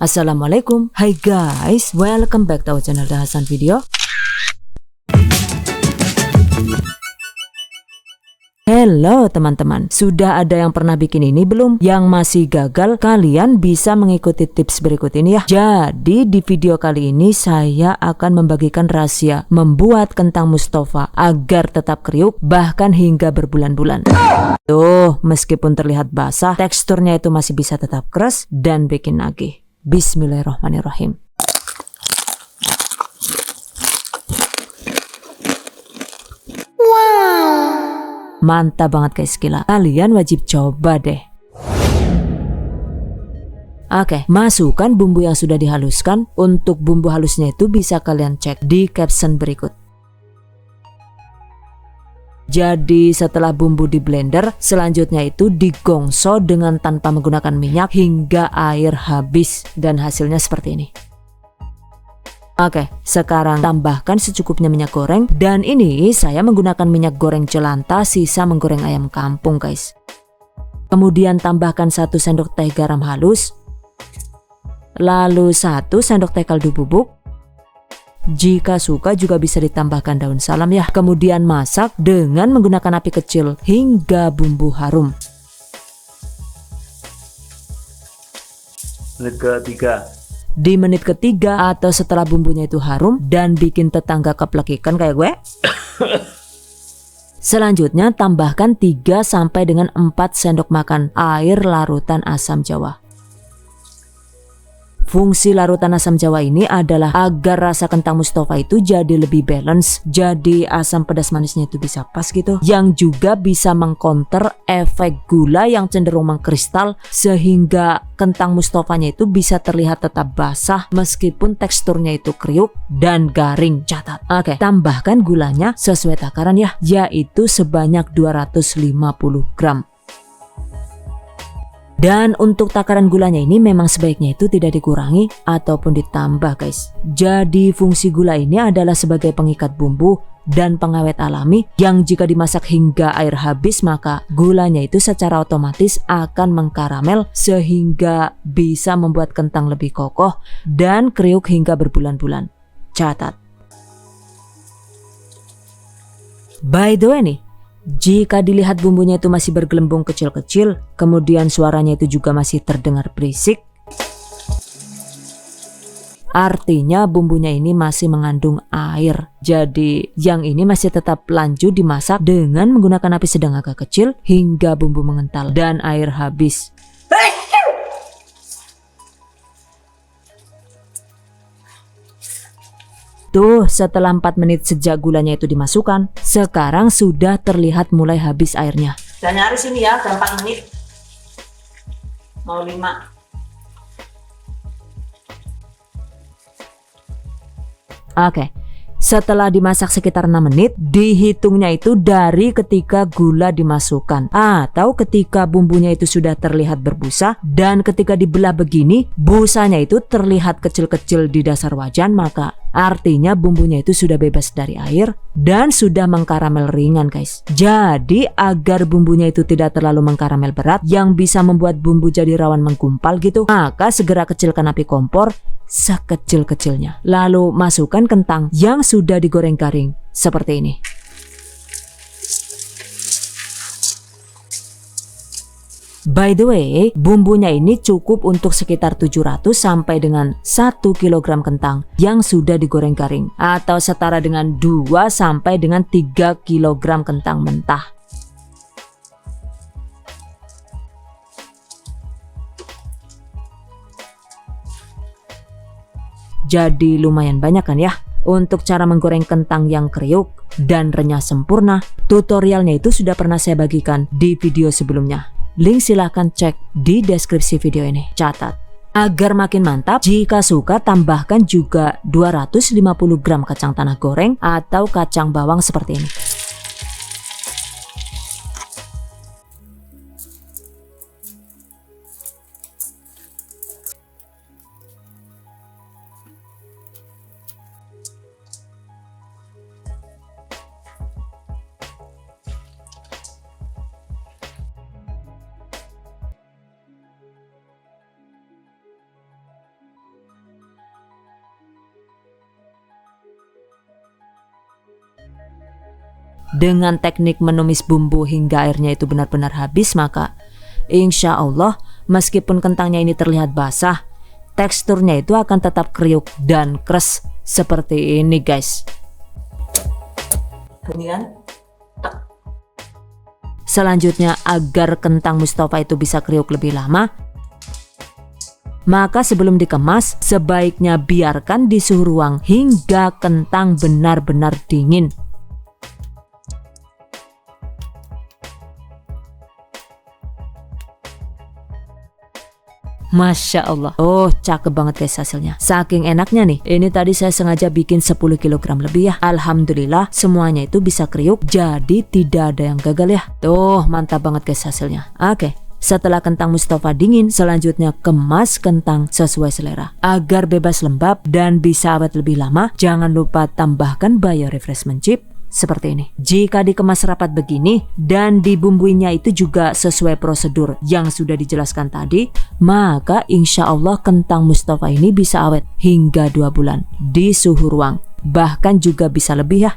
Assalamualaikum, hai guys, welcome back to our channel Dahasan Video. Halo teman-teman, sudah ada yang pernah bikin ini belum? Yang masih gagal, kalian bisa mengikuti tips berikut ini ya. Jadi di video kali ini saya akan membagikan rahasia membuat kentang Mustafa agar tetap kriuk bahkan hingga berbulan-bulan. Tuh, meskipun terlihat basah, teksturnya itu masih bisa tetap keras dan bikin nagih. Bismillahirrahmanirrahim. Mantap banget guys, gila. Kalian wajib coba deh. Oke, masukkan bumbu yang sudah dihaluskan. Untuk bumbu halusnya itu bisa kalian cek di caption berikut. Jadi setelah bumbu di blender, selanjutnya itu digongso dengan tanpa menggunakan minyak hingga air habis dan hasilnya seperti ini. Oke, sekarang tambahkan secukupnya minyak goreng dan ini saya menggunakan minyak goreng jelantah sisa menggoreng ayam kampung guys. Kemudian tambahkan 1 sendok teh garam halus, lalu 1 sendok teh kaldu bubuk. Jika suka juga bisa ditambahkan daun salam ya. Kemudian masak dengan menggunakan api kecil hingga bumbu harum. Menit ketiga. Di menit ketiga atau setelah bumbunya itu harum dan bikin tetangga keplekikan kayak gue. Selanjutnya tambahkan 3 sampai dengan 4 sendok makan air larutan asam jawa. Fungsi larutan asam jawa ini adalah agar rasa kentang Mustafa itu jadi lebih balance, jadi asam pedas manisnya itu bisa pas gitu, yang juga bisa mengcounter efek gula yang cenderung mengkristal sehingga kentang Mustafanya itu bisa terlihat tetap basah meskipun teksturnya itu kriuk dan garing. Catat. Oke, tambahkan gulanya sesuai takaran ya, yaitu sebanyak 250 gram. Dan untuk takaran gulanya ini memang sebaiknya itu tidak dikurangi ataupun ditambah guys. Jadi fungsi gula ini adalah sebagai pengikat bumbu dan pengawet alami yang jika dimasak hingga air habis maka gulanya itu secara otomatis akan mengkaramel sehingga bisa membuat kentang lebih kokoh dan kriuk hingga berbulan-bulan. Catat. By the way nih, jika dilihat bumbunya itu masih bergelembung kecil-kecil, kemudian suaranya itu juga masih terdengar berisik, artinya bumbunya ini masih mengandung air. Jadi yang ini masih tetap lanjut dimasak dengan menggunakan api sedang agak kecil hingga bumbu mengental dan air habis. Tuh, setelah 4 menit sejak gulanya itu dimasukkan, sekarang sudah terlihat mulai habis airnya. Dan nyaris ini ya, udah 4 menit. Mau 5. Oke, setelah dimasak sekitar 6 menit, dihitungnya itu dari ketika gula dimasukkan atau ketika bumbunya itu sudah terlihat berbusa, dan ketika dibelah begini, busanya itu terlihat kecil-kecil di dasar wajan, maka artinya bumbunya itu sudah bebas dari air dan sudah mengkaramel ringan guys. Jadi agar bumbunya itu tidak terlalu mengkaramel berat yang bisa membuat bumbu jadi rawan menggumpal gitu, maka segera kecilkan api kompor sekecil-kecilnya. Lalu masukkan kentang yang sudah digoreng garing seperti ini. By the way, bumbunya ini cukup untuk sekitar 700 sampai dengan 1 kg kentang yang sudah digoreng garing atau setara dengan 2 sampai dengan 3 kg kentang mentah. Jadi lumayan banyak kan ya. Untuk cara menggoreng kentang yang kriuk dan renyah sempurna, tutorialnya itu sudah pernah saya bagikan di video sebelumnya. Link silahkan cek di deskripsi video ini. Catat. Agar makin mantap, jika suka tambahkan juga 250 gram kacang tanah goreng atau kacang bawang seperti ini. dengan teknik menumis bumbu hingga airnya itu benar-benar habis, maka insya Allah meskipun kentangnya ini terlihat basah, teksturnya itu akan tetap kriuk dan kres seperti ini guys. Kemudian Selanjutnya, agar kentang Mustafa itu bisa kriuk lebih lama, maka sebelum dikemas sebaiknya biarkan di suhu ruang hingga kentang benar-benar dingin. Masya Allah. Oh, cakep banget guys hasilnya. Saking enaknya nih, ini tadi saya sengaja bikin 10 kg lebih ya. Alhamdulillah semuanya itu bisa kriuk, jadi tidak ada yang gagal ya. Tuh, mantap banget guys hasilnya. Oke, setelah kentang Mustafa dingin, selanjutnya kemas kentang sesuai selera. Agar bebas lembab dan bisa awet lebih lama, jangan lupa tambahkan bio refreshment chip seperti ini. Jika dikemas rapat begini dan dibumbuinya itu juga sesuai prosedur yang sudah dijelaskan tadi, maka insya Allah kentang Mustafa ini bisa awet hingga 2 bulan di suhu ruang, bahkan juga bisa lebih ya.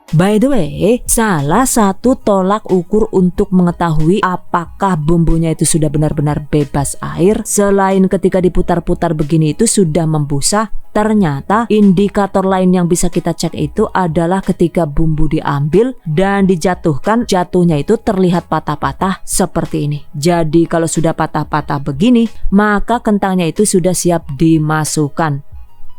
By the way, salah satu tolak ukur untuk mengetahui apakah bumbunya itu sudah benar-benar bebas air, selain ketika diputar-putar begini itu sudah membusa, ternyata indikator lain yang bisa kita cek itu adalah ketika bumbu diambil dan dijatuhkan, jatuhnya itu terlihat patah-patah seperti ini. Jadi kalau sudah patah-patah begini, maka kentangnya itu sudah siap dimasukkan.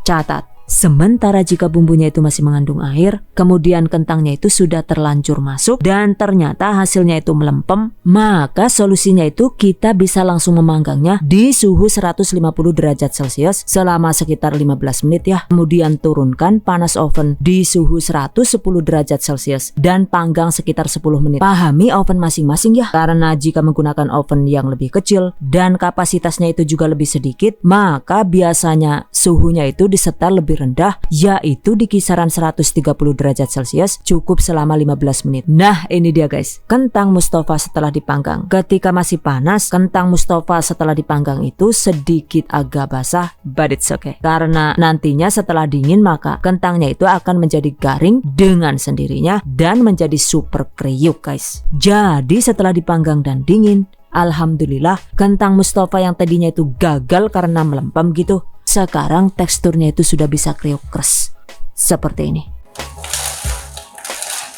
Catat. Sementara jika bumbunya itu masih mengandung air, kemudian kentangnya itu sudah terlanjur masuk dan ternyata hasilnya itu melempem, maka solusinya itu kita bisa langsung memanggangnya di suhu 150 derajat Celcius selama sekitar 15 menit ya. Kemudian turunkan panas oven di suhu 110 derajat Celcius dan panggang sekitar 10 menit. Pahami oven masing-masing ya, karena jika menggunakan oven yang lebih kecil dan kapasitasnya itu juga lebih sedikit, maka biasanya suhunya itu disetel lebih rendah, yaitu di kisaran 130 derajat Celcius, cukup selama 15 menit. Nah, ini dia guys, kentang Mustafa setelah dipanggang. Ketika masih panas, kentang Mustafa setelah dipanggang itu sedikit agak basah, but it's okay. Karena nantinya setelah dingin, maka kentangnya itu akan menjadi garing dengan sendirinya dan menjadi super kriuk guys. Jadi setelah dipanggang dan dingin, alhamdulillah kentang Mustafa yang tadinya itu gagal karena melempem gitu, sekarang teksturnya itu sudah bisa kriuk kres seperti ini.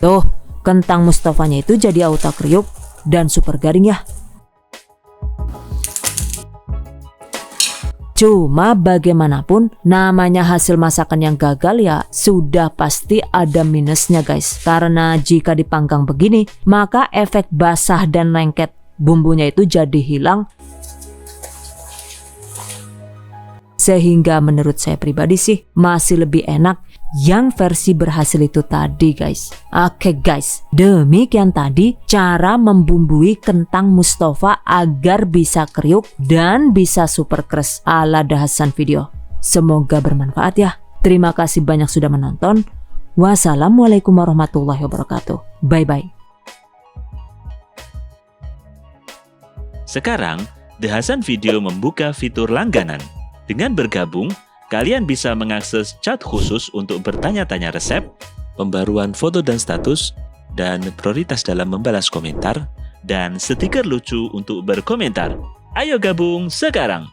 Tuh, kentang Mustafanya itu jadi auto kriuk dan super garing ya. Cuma bagaimanapun, namanya hasil masakan yang gagal ya sudah pasti ada minusnya guys. Karena jika dipanggang begini, maka efek basah dan lengket bumbunya itu jadi hilang. Sehingga menurut saya pribadi sih masih lebih enak yang versi berhasil itu tadi guys. Oke guys, demikian tadi cara membumbui kentang Mustafa agar bisa kriuk dan bisa super kres ala dahasan video. Semoga bermanfaat ya. Terima kasih banyak sudah menonton. Wassalamualaikum warahmatullahi wabarakatuh. Bye bye. Sekarang, Dahasan Video membuka fitur langganan. Dengan bergabung, kalian bisa mengakses chat khusus untuk bertanya-tanya resep, pembaruan foto dan status, dan prioritas dalam membalas komentar, dan stiker lucu untuk berkomentar. Ayo gabung sekarang!